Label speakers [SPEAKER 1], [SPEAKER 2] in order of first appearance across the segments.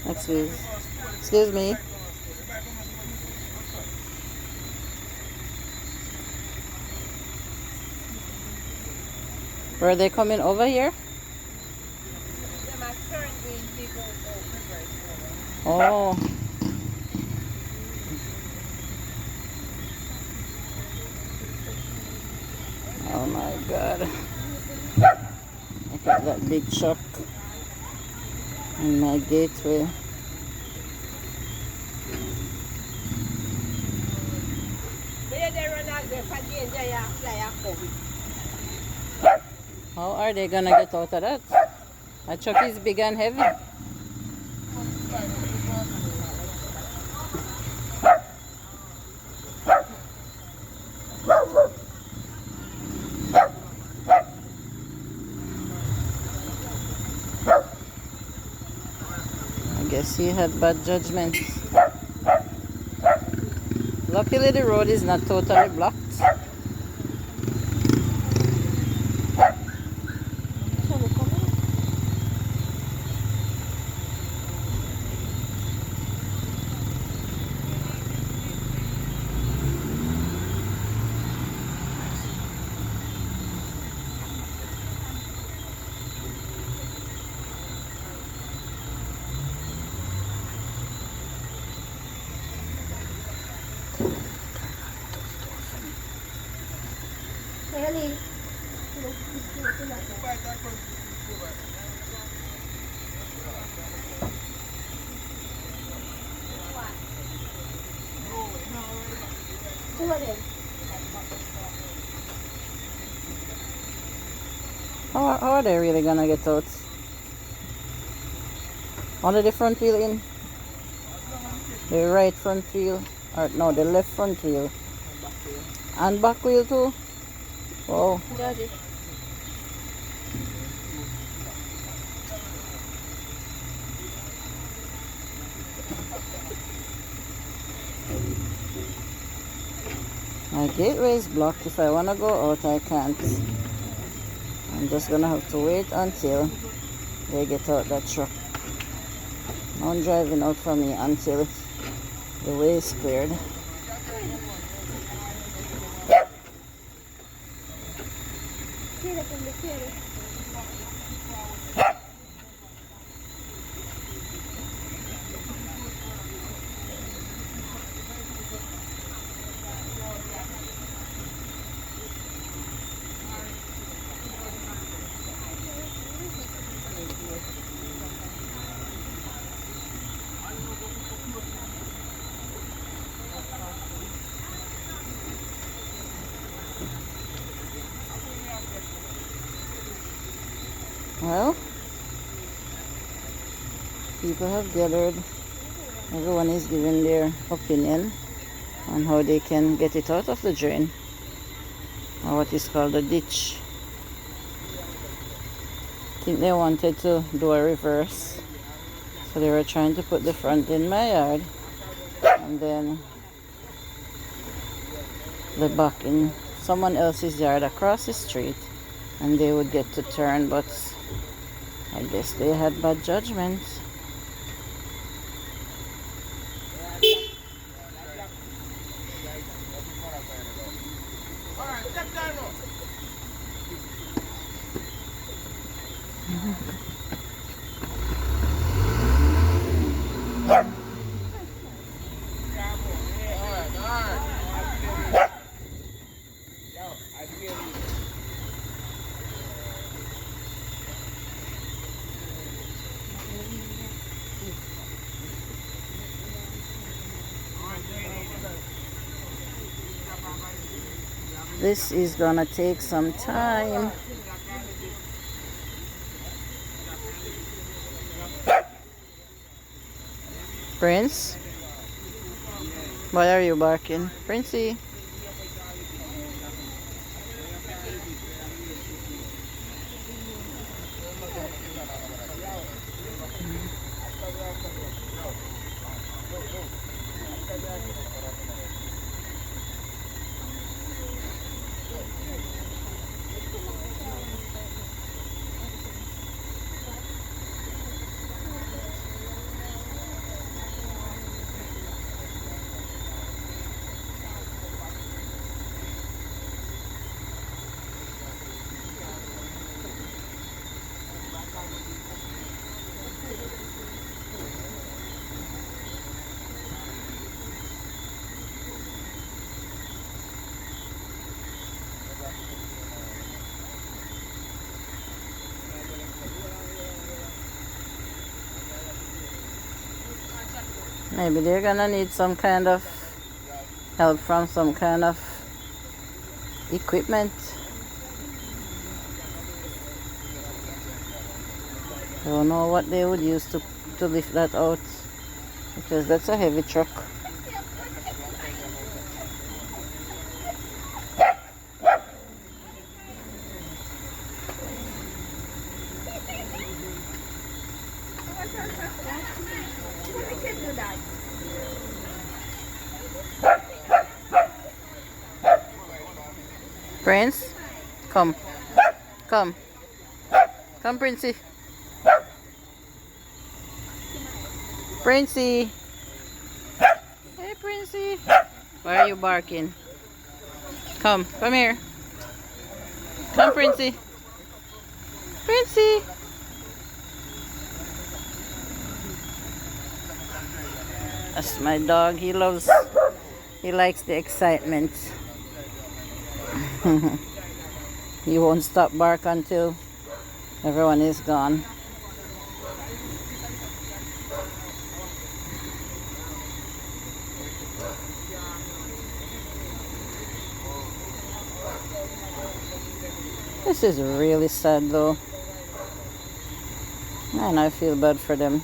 [SPEAKER 1] Excuse me. Were they coming over here? Oh. Oh my God. Look at that big truck in my gateway. How are they gonna get out of that? That truck is big and heavy. I guess he had bad judgment. Luckily the road is not totally blocked. How are they really gonna get out? Only the front wheel in? The right front wheel? Or no, the left front wheel. And back wheel too? Wow.
[SPEAKER 2] Daddy.
[SPEAKER 1] My gateway is blocked. If I wanna go out, I can't. I'm just gonna have to wait until they get out that truck. No one driving out for me until the way is cleared. Well, people have gathered. Everyone is giving their opinion on how they can get it out of the drain, or what is called a ditch. I think they wanted to do a reverse, so they were trying to put the front in my yard and then the back in someone else's yard across the street, and they would get to turn, but I guess they had bad judgment. This is gonna take some time. Prince? Why are you barking? Princey? Maybe they're gonna need some kind of help from some kind of equipment. Don't know what they would use to lift that out, because that's a heavy truck. Prince, come, come, come, Princey. Princey. Hey, Princey. Why are you barking? Come here. Come, Princey. Princey. That's my dog. He likes the excitement. He won't stop bark until everyone is gone. This is really sad though, and I feel bad for them.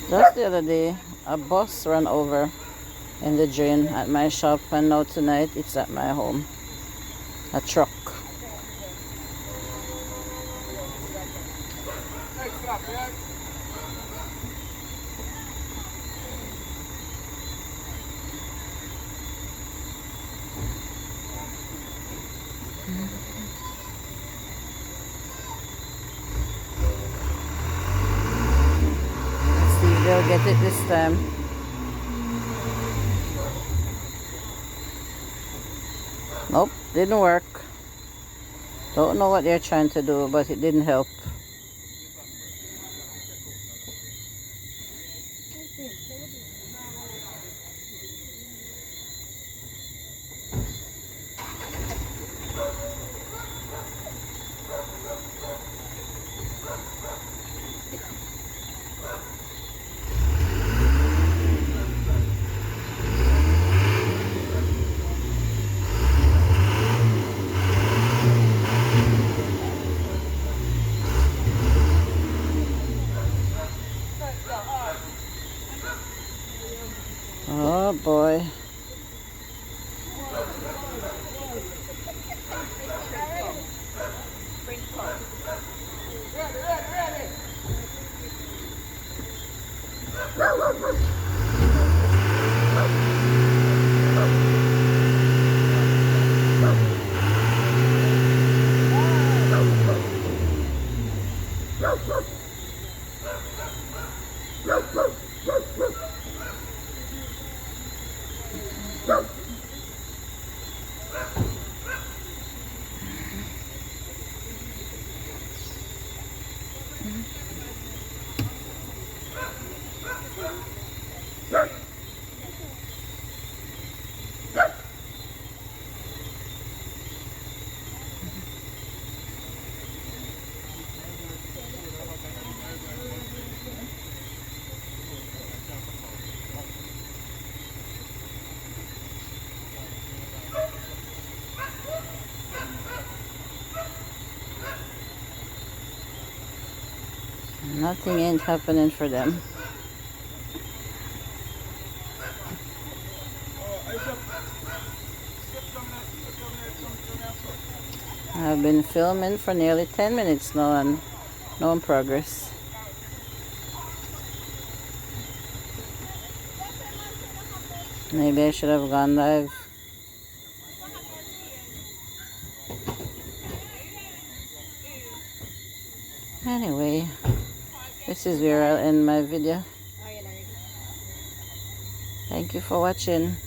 [SPEAKER 1] Just the other day, a bus ran over in the drain at my shop, and now tonight it's at my home. A truck. Let's see if they'll get it this time. Nope, didn't work. Don't know what they're trying to do, but it didn't help. Oh boy. Nothing ain't happening for them. I've been filming for nearly 10 minutes now and no progress. Maybe I should have gone live. Anyway, this is where I'll end my video. Thank you for watching.